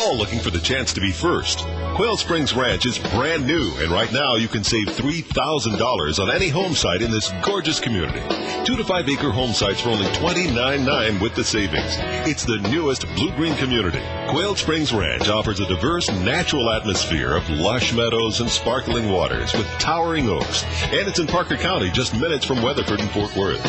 all looking for the chance to be first. Quail Springs Ranch is brand new, and right now you can save $3,000 on any home site in this gorgeous community. 2 to 5 acre home sites for only $29.9 with the savings. It's the newest blue-green community. Quail Springs Ranch offers a diverse natural atmosphere of lush meadows and sparkling waters with towering oaks. And it's in Parker County, just minutes from Weatherford and Fort Worth.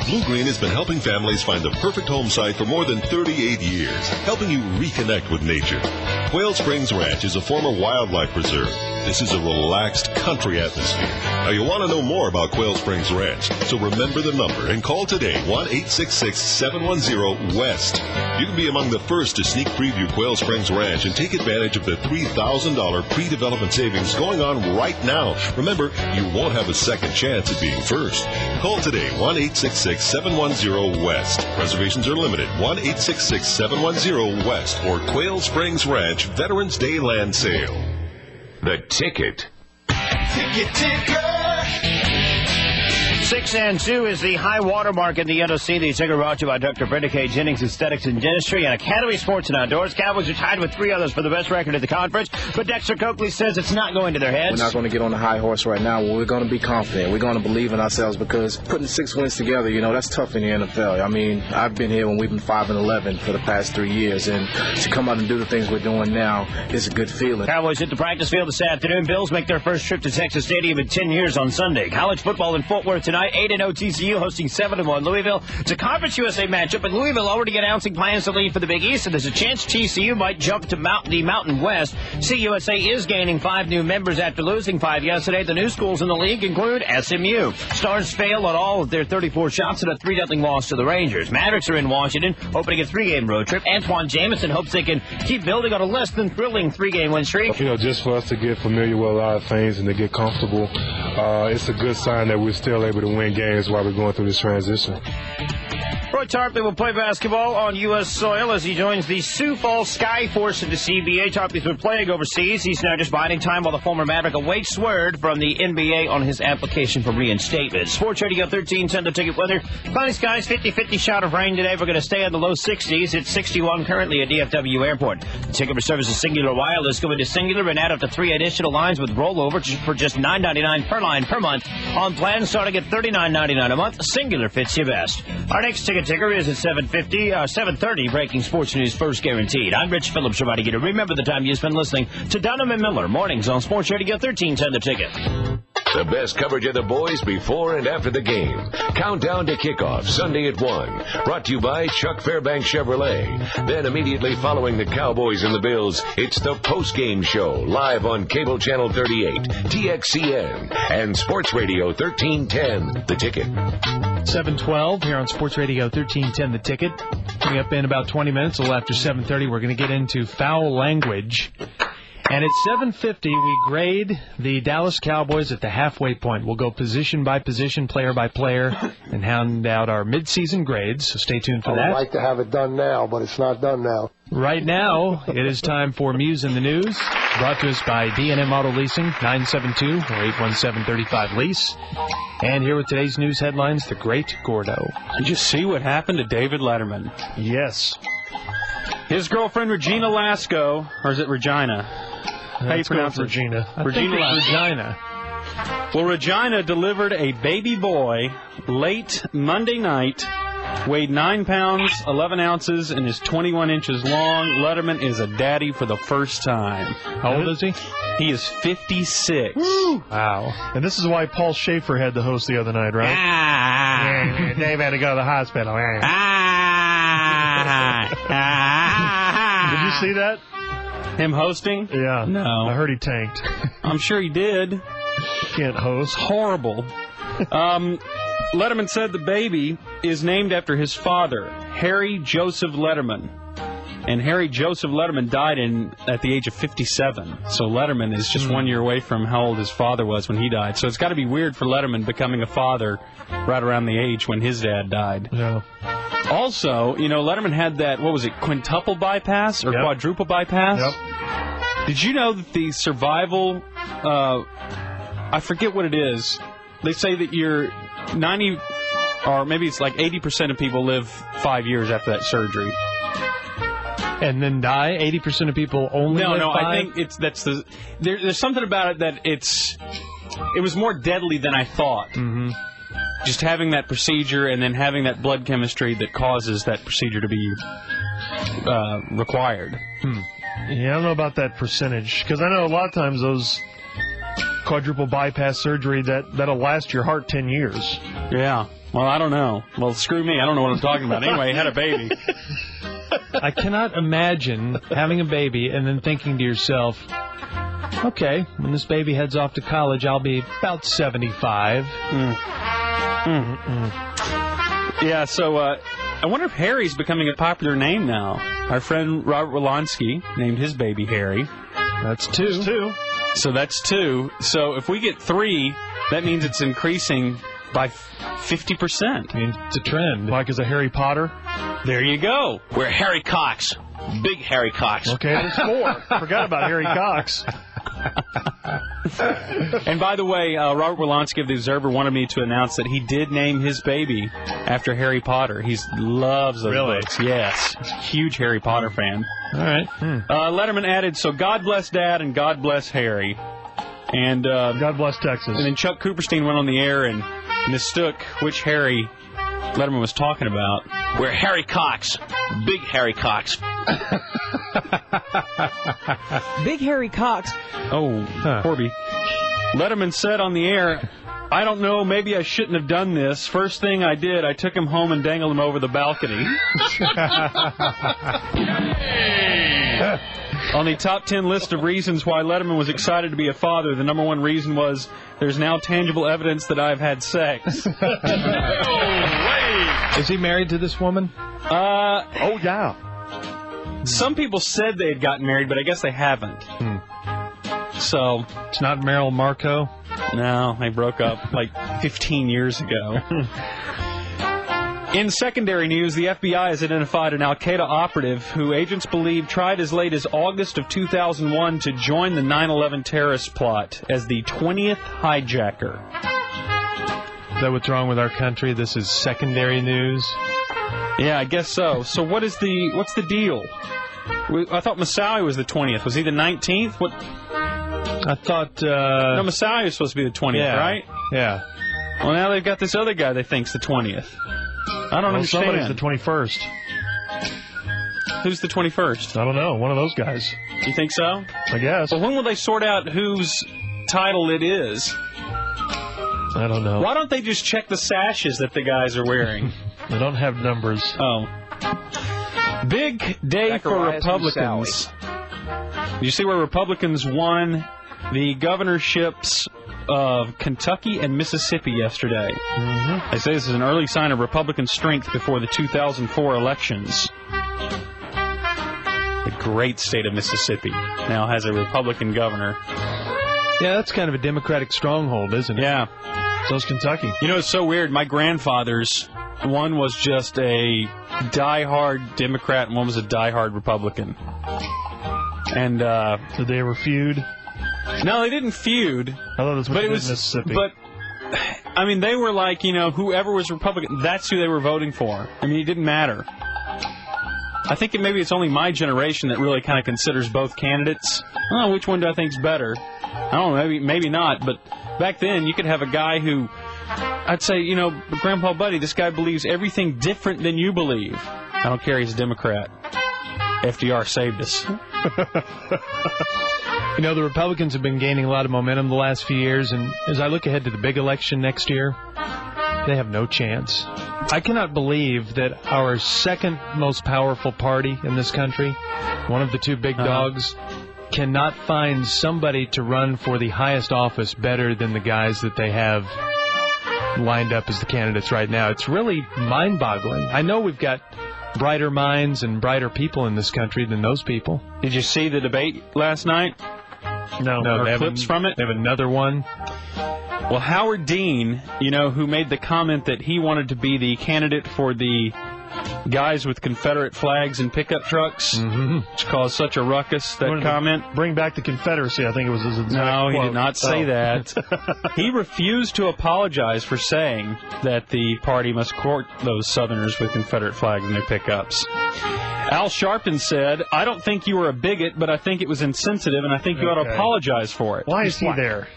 Blue Green has been helping families find the perfect home site for more than 38 years, helping you reconnect with nature. Quail Springs Ranch is a former wildlife preserve. This is a relaxed country atmosphere. Now, you want to know more about Quail Springs Ranch, so remember the number and call today, 1-866-710-WEST. You can be among the first to sneak preview Quail Springs Ranch and take advantage of the $3,000 pre-development savings going on right now. Remember, you won't have a second chance at being first. Call today, 1-866-710-WEST. Reservations are limited, 1-866-710-WEST or Quail Springs Ranch Veterans Day Land Sale. The Ticket. Ticket Ticker. 6 and 2 is the high water mark in the NOC. The Ticker brought to you by Dr. Brenda K. Jennings Aesthetics and Dentistry and Academy Sports and Outdoors. Cowboys are tied with 3 others for the best record in the conference, but Dexter Coakley says it's not going to their heads. We're not going to get on the high horse right now. We're going to be confident. We're going to believe in ourselves because putting 6 wins together, that's tough in the NFL. I mean, I've been here when we've been 5-11 for the past 3 years, and to come out and do the things we're doing now is a good feeling. Cowboys hit the practice field this afternoon. Bills make their first trip to Texas Stadium in 10 years on Sunday. College football in Fort Worth tonight. 8-0 TCU hosting 7-1 Louisville. It's a Conference USA matchup, but Louisville already announcing plans to leave for the Big East, and there's a chance TCU might jump to the Mountain West. CUSA is gaining 5 new members after losing 5 yesterday. The new schools in the league include SMU. Stars fail on all of their 34 shots in a 3-0 loss to the Rangers. Mavericks are in Washington, opening a 3-game road trip. Antoine Jamison hopes they can keep building on a less than thrilling 3-game win streak. Just for us to get familiar with a lot of things and to get comfortable, it's a good sign that we're still able to win games while we're going through this transition. Roy Tarpley will play basketball on U.S. soil as he joins the Sioux Falls Skyforce of the CBA. Tarpley's been playing overseas. He's now just biding time while the former Maverick awaits word from the NBA on his application for reinstatement. Sports Radio 1310 The Ticket weather. Cloudy skies, 50-50 shot of rain today. We're going to stay in the low 60s. It's 61 currently at DFW Airport. The ticket for service is Singular Wireless. Go into Singular and add up to 3 additional lines with rollover for just $9.99 per line per month on plans starting at $39.99 a month. Singular fits you best. Our next ticket ticker is at 7:30, breaking sports news first guaranteed. I'm Rich Phillips, reminding you to remember the time you spend listening to Dunham and Miller mornings on Sports Radio 1310 The Ticket. The best coverage of the boys before and after the game. Countdown to kickoff, Sunday at 1. Brought to you by Chuck Fairbanks Chevrolet. Then immediately following the Cowboys and the Bills, it's the post-game show, live on Cable Channel 38, TXCN, and Sports Radio 1310, The Ticket. 7:12 here on Sports Radio 1310 The Ticket. Coming up in about 20 minutes, a little after 7:30, we're going to get into foul language. And at 7:50, we grade the Dallas Cowboys at the halfway point. We'll go position by position, player by player, and hand out our midseason grades. So stay tuned for that. I'd like to have it done now, but it's not done now. Right now, it is time for Muse in the News, brought to us by D&M Auto Leasing, 972 or 817-35-LEASE. And here with today's news headlines, the great Gordo. Did you see what happened to David Letterman? Yes. His girlfriend, Regina Lasco, or is it Regina? How you pronounce it? Regina. Regina. Well, Regina delivered a baby boy late Monday night, weighed 9 pounds, 11 ounces, and is 21 inches long. Letterman is a daddy for the first time. How old is he? He is 56. Woo! Wow. And this is why Paul Schaefer had the host the other night, right? Yeah, Dave had to go to the hospital. Did you see that? Him hosting? Yeah. No. I heard he tanked. I'm sure he did. Can't host. Horrible. Letterman said the baby is named after his father, Harry Joseph Letterman. And Harry Joseph Letterman died at the age of 57. So Letterman is just 1 year away from how old his father was when he died. So it's got to be weird for Letterman becoming a father right around the age when his dad died. Yeah. Also, Letterman had that, what was it, quintuple bypass or quadruple bypass? Yep. Did you know that the survival, I forget what it is, they say that you're 90, or maybe it's like 80% of people live 5 years after that surgery. and then die? 80% of people only live 5? I think there's something about it that it was more deadly than I thought. Mm-hmm. Just having that procedure and then having that blood chemistry that causes that procedure to be required. Yeah, I don't know about that percentage, because I know a lot of times those quadruple bypass surgery, that'll last your heart 10 years. Yeah. Well, I don't know. Well, screw me. I don't know what I'm talking about. Anyway, I had a baby. I cannot imagine having a baby and then thinking to yourself, okay, when this baby heads off to college, I'll be about 75. Yeah, so I wonder if Harry's becoming a popular name now. Our friend Robert Wolanski named his baby Harry. That's 2. So that's 2. So if we get 3, that means it's increasing by 50%. I mean, it's a trend. Like as a Harry Potter? There you go. We're Harry Cox. Big Harry Cox. Okay, there's 4. Forgot about Harry Cox. And by the way, Robert Wolanski of The Observer wanted me to announce that he did name his baby after Harry Potter. He loves those books. Yes. He's a huge Harry Potter fan. All right. Letterman added, so God bless Dad and God bless Harry. And God bless Texas. And then Chuck Cooperstein went on the air and mistook which Harry Letterman was talking about. We're Harry Cox. Big Harry Cox. Big Harry Cox. Oh, Corby. Letterman said on the air, I don't know, maybe I shouldn't have done this. First thing I did, I took him home and dangled him over the balcony. On the top 10 list of reasons why Letterman was excited to be a father, the number 1 reason was, there's now tangible evidence that I've had sex. Is he married to this woman? Oh, yeah. Some people said they had gotten married, but I guess they haven't. So it's not Meryl Marco? No, they broke up like 15 years ago. In secondary news, the FBI has identified an Al-Qaeda operative who agents believe tried as late as August of 2001 to join the 9/11 terrorist plot as the 20th hijacker. Is that what's wrong with our country? This is secondary news? Yeah, I guess so. So what's the deal? I thought Moussaoui was the 20th. Was he the 19th? What? I thought... No, Moussaoui was supposed to be the 20th, right? Yeah. Well, now they've got this other guy they think's the 20th. I don't understand. Somebody's the 21st. Who's the 21st? I don't know. One of those guys. You think so? I guess. Well, when will they sort out whose title it is? I don't know. Why don't they just check the sashes that the guys are wearing? They don't have numbers. Oh. Big day for Republicans. Did you see where Republicans won the governorships of Kentucky and Mississippi yesterday? Mm-hmm. They say this is an early sign of Republican strength before the 2004 elections. The great state of Mississippi now has a Republican governor. Yeah, that's kind of a Democratic stronghold, isn't it? Yeah. So's Kentucky. You know, it's so weird. My grandfathers, one was just a diehard Democrat and one was a diehard Republican. And so they were feud? No, they didn't feud. I thought that's what they did in Mississippi. But, I mean, they were like, you know, whoever was Republican, that's who they were voting for. I mean, it didn't matter. I think maybe it's only my generation that really kind of considers both candidates. Oh, which one do I think's better? I don't know, maybe not, but back then you could have a guy who, I'd say, you know, Grandpa Buddy, this guy believes everything different than you believe. I don't care, he's a Democrat. FDR saved us. You know, the Republicans have been gaining a lot of momentum the last few years, and as I look ahead to the big election next year, they have no chance. I cannot believe that our second most powerful party in this country, one of the two big dogs, cannot find somebody to run for the highest office better than the guys that they have lined up as the candidates right now. It's really mind-boggling. I know we've got brighter minds and brighter people in this country than those people. Did you see the debate last night? No, or clips from it? They have another one. Well, Howard Dean, you know, who made the comment that he wanted to be the candidate for the guys with Confederate flags and pickup trucks, which caused such a ruckus, that comment. Bring back the Confederacy, I think it was his exact No, quote. he did not say that. He refused to apologize for saying that the party must court those Southerners with Confederate flags in their pickups. Al Sharpton said, I don't think you were a bigot, but I think it was insensitive, and I think you ought to apologize for it. Why is he there?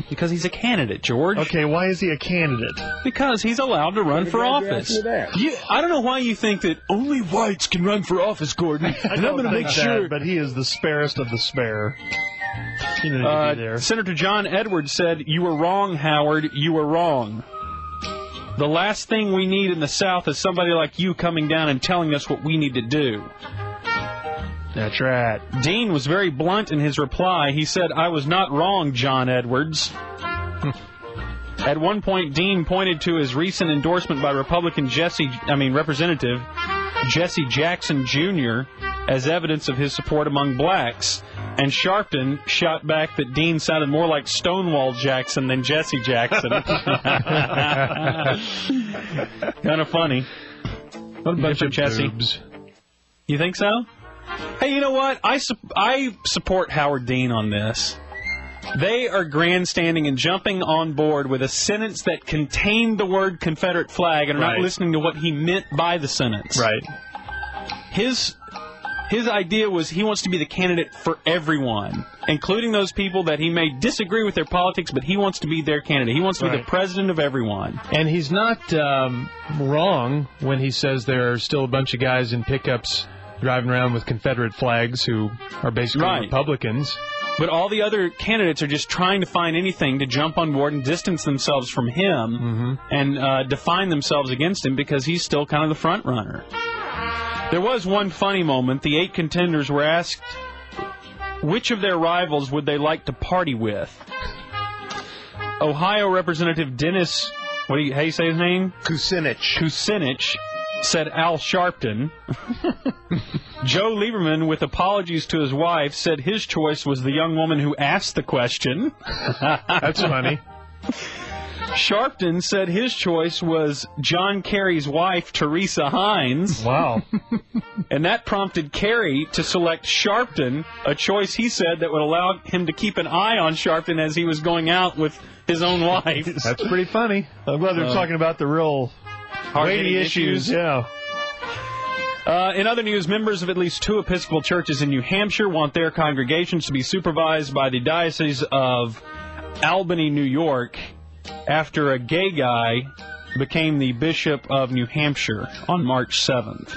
Because he's a candidate, George. Okay, why is he a candidate? Because he's allowed to run for office. I don't know why you think that only whites can run for office, Gordon. And I'm going to make sure. But he is the sparest of the spare. He didn't need to be there. Senator John Edwards said, you were wrong, Howard. You were wrong. The last thing we need in the South is somebody like you coming down and telling us what we need to do. That's right. Dean was very blunt in his reply. He said, I was not wrong, John Edwards. At one point, Dean pointed to his recent endorsement by Republican Representative Jesse Jackson Jr. as evidence of his support among blacks. And Sharpton shot back that Dean sounded more like Stonewall Jackson than Jesse Jackson. Kind of funny. What a bunch of Jesse. boobs. You think so? Hey, you know what? I support Howard Dean on this. They are grandstanding and jumping on board with a sentence that contained the word Confederate flag and are not listening to what he meant by the sentence. Right. His idea was he wants to be the candidate for everyone, including those people that he may disagree with their politics, but he wants to be their candidate. He wants to be the president of everyone. And he's not wrong when he says there are still a bunch of guys in pickups driving around with Confederate flags who are basically Republicans. But all the other candidates are just trying to find anything to jump on board and distance themselves from him and define themselves against him because he's still kind of the front runner. There was one funny moment. The 8 contenders were asked which of their rivals would they like to party with. Ohio Representative Dennis, how do you say his name? Kucinich said Al Sharpton. Joe Lieberman, with apologies to his wife, said his choice was the young woman who asked the question. That's funny. Sharpton said his choice was John Kerry's wife, Teresa Hines. Wow. And that prompted Kerry to select Sharpton, a choice he said that would allow him to keep an eye on Sharpton as he was going out with his own wife. That's pretty funny. I'm glad they're talking about the real weighty issues. Yeah. In other news, members of at least 2 Episcopal churches in New Hampshire want their congregations to be supervised by the Diocese of Albany, New York, after a gay guy became the Bishop of New Hampshire on March 7th.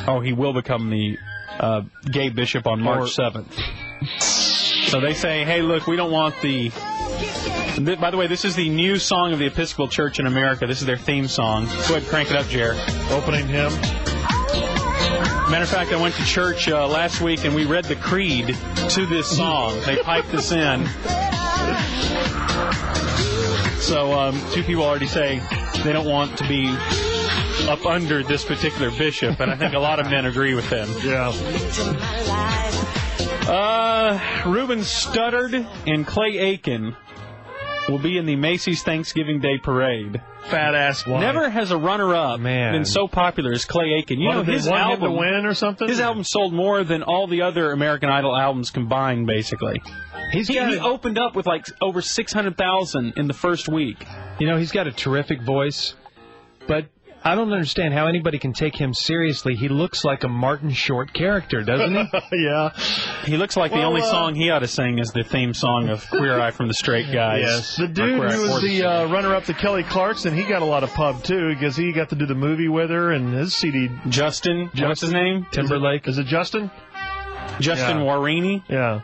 Oh, he will become the gay bishop on March 7th. So they say, hey, look, we don't want the... By the way, this is the new song of the Episcopal Church in America. This is their theme song. Go ahead and crank it up, Jer. Opening hymn. Matter of fact, I went to church last week and we read the creed to this song. They piped this in. So 2 people already say they don't want to be up under this particular bishop, and I think a lot of men agree with them. Yeah. Reuben Studdard and Clay Aiken will be in the Macy's Thanksgiving Day Parade. Fat ass one. Never has a runner-up been so popular as Clay Aiken. You know, his album to win or something. His album sold more than all the other American Idol albums combined, basically. He opened up with like over 600,000 in the first week. You know, he's got a terrific voice, but I don't understand how anybody can take him seriously. He looks like a Martin Short character, doesn't he? Yeah. He looks like the only song he ought to sing is the theme song of Queer Eye from the Straight Guys. Yes. The dude who was the runner-up to Kelly Clarkson, he got a lot of pub, too, because he got to do the movie with her and his CD. Justin? What's his name? Timberlake. Is it Justin? Justin Warini? Yeah.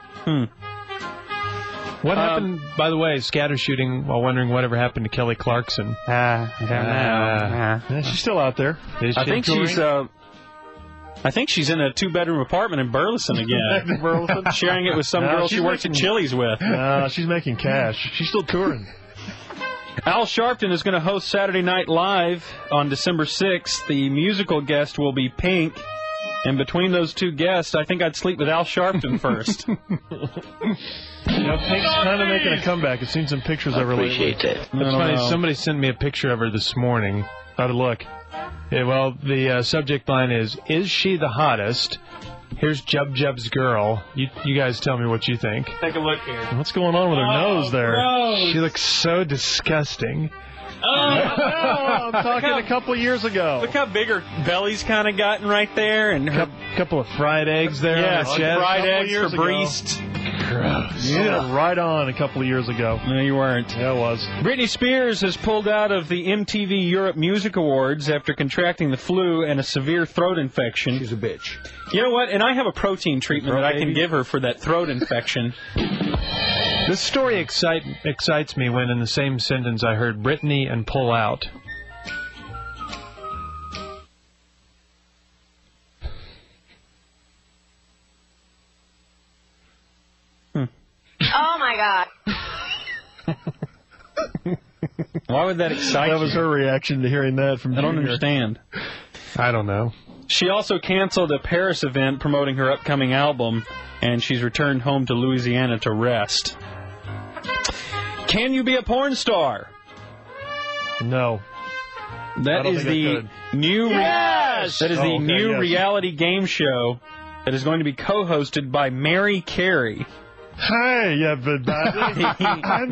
What happened, by the way, scatter shooting while wondering whatever happened to Kelly Clarkson? I don't know. Yeah, she's still out there. I think she's in a 2-bedroom apartment in Burleson again. Sharing it with some girl she works at Chili's with. She's making cash. She's still touring. Al Sharpton is going to host Saturday Night Live on December 6th. The musical guest will be Pink. And between those 2 guests, I think I'd sleep with Al Sharpton first. You know, Pink's kind of making a comeback. I've seen some pictures of her lately. That's funny. Somebody sent me a picture of her this morning. How'd it look? Yeah, well, the subject line is she the hottest? Here's Jub Jub's girl. You guys tell me what you think. Take a look here. What's going on with her nose there? She looks so disgusting. I'm talking a couple of years ago. Look how big her belly's kind of gotten right there, and her couple of fried eggs there. Yeah, on her fried eggs, years her ago. breast. Gross. Yeah, right on a couple of years ago. No, you weren't. Yeah, it was. Britney Spears has pulled out of the MTV Europe Music Awards after contracting the flu and a severe throat infection. She's a bitch. You know what? And I have a protein treatment that I can give her for that throat infection. This story excites me when in the same sentence I heard Britney and pull out. Oh, my God. Why would that excite you? That was her reaction to hearing that from I don't Junior. understand. I don't know. She also canceled a Paris event promoting her upcoming album, and she's returned home to Louisiana to rest. Can you be a porn star? No. That is the new reality game show that is going to be co-hosted by Mary Carey. Hey, everybody. I'm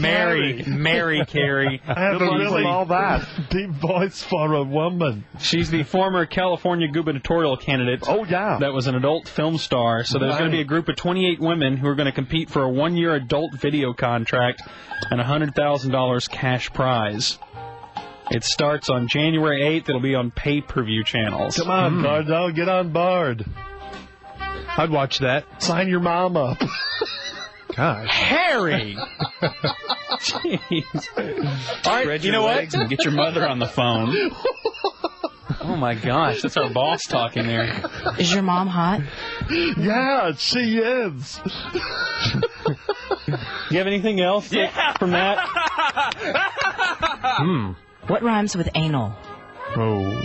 Mary Carey. I have a really deep voice for a woman. She's the former California gubernatorial candidate. Oh, yeah. That was an adult film star. So there's going to be a group of 28 women who are going to compete for a one-year adult video contract and a $100,000 cash prize. It starts on January 8th. It'll be on pay-per-view channels. Come on, Bardo, get on board. I'd watch that. Sign your mom up. Gosh. Harry! Jeez. All right, you know what? And get your mother on the phone. Oh, my gosh. That's our boss talking there. Is your mom hot? Yeah, she is. You have anything else from that? What rhymes with anal? Whoa.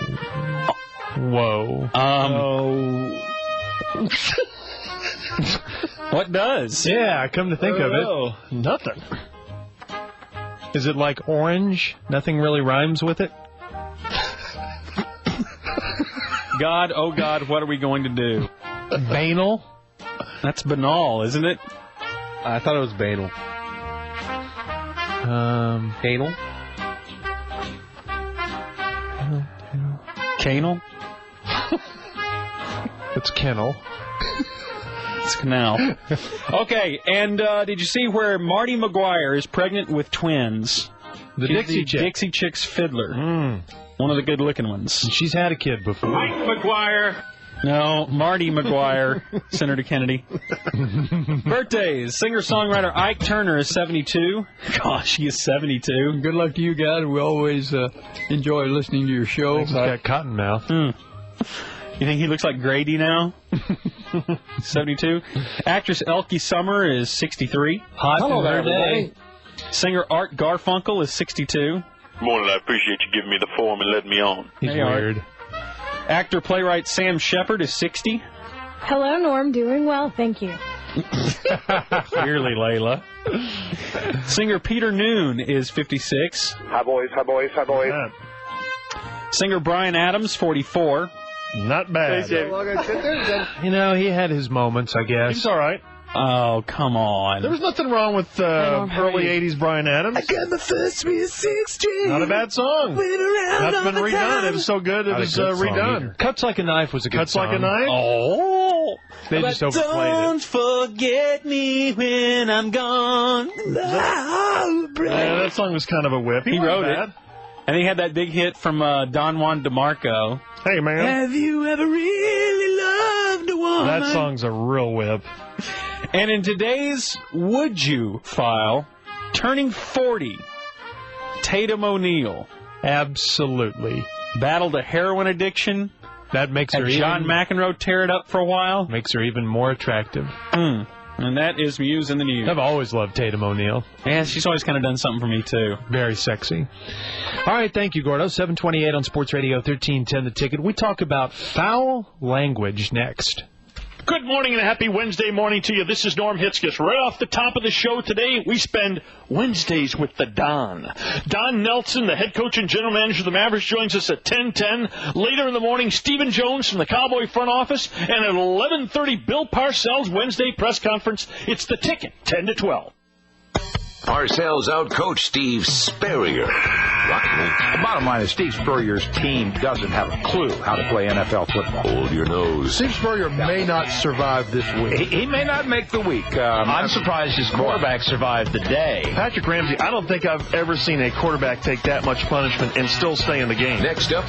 What does? Yeah, come to think of it. Nothing. Is it like orange? Nothing really rhymes with it? God, oh God, what are we going to do? Banal? That's banal, isn't it? I thought it was banal. Canal? Canal? It's kennel. It's canal. Okay, and did you see where Marty McGuire is pregnant with twins? The Dixie Chick. Dixie Chick's fiddler. One of the good-looking ones. She's had a kid before. Mike McGuire. No, Marty McGuire, Senator Kennedy. Birthdays. Singer-songwriter Ike Turner is 72. Gosh, he is 72. Good luck to you guys. We always enjoy listening to your show. He's got cotton mouth. You think he looks like Grady now? 72. Actress Elkie Summer is 63. Hot in her day. Singer Art Garfunkel is 62. Morning, I appreciate you giving me the form and letting me on. He's weird. Actor playwright Sam Shepard is 60. Hello, Norm. Doing well, thank you. Clearly, Layla. Singer Peter Noon is 56. Hi, boys. Hi, boys. Hi, boys. Singer Bryan Adams, 44. Not bad. You know, he had his moments, I guess. He's all right. Oh, come on. There was nothing wrong with early 80s Bryan Adams. I got my first real 6 string. Not a bad song. That's been redone. It was so good it was redone. Cuts Like a Knife was a good song. Cuts Like a Knife? Oh. They just overplayed Don't forget me when I'm gone. Yeah, that song was kind of a whip. He wrote it. And he had that big hit from Don Juan DeMarco. Hey, man. Have you ever really loved a woman? That song's a real whip. And in today's Would You file, turning 40, Tatum O'Neal. Absolutely. Battled a heroin addiction. That makes her John McEnroe tear it up for a while. Makes her even more attractive. And that is Muse in the News. I've always loved Tatum O'Neal. Yeah, she's always kind of done something for me, too. Very sexy. All right, thank you, Gordo. 728 on Sports Radio 1310 The Ticket. We talk about foul language next. Good morning and a happy Wednesday morning to you. This is Norm Hitzges. Right off the top of the show today, we spend Wednesdays with the Don. Don Nelson, the head coach and general manager of the Mavericks, joins us at 10:10. Later in the morning, Stephen Jones from the Cowboy front office. And at 11:30, Bill Parcells' Wednesday press conference. It's The Ticket, 10 to 12. Parcells outcoached Steve Spurrier. The bottom line is Steve Spurrier's team doesn't have a clue how to play NFL football. Hold your nose. Steve Spurrier may not survive this week. He may not make the week. I'm surprised his quarterback survived the day. Patrick Ramsey, I don't think I've ever seen a quarterback take that much punishment and still stay in the game. Next up.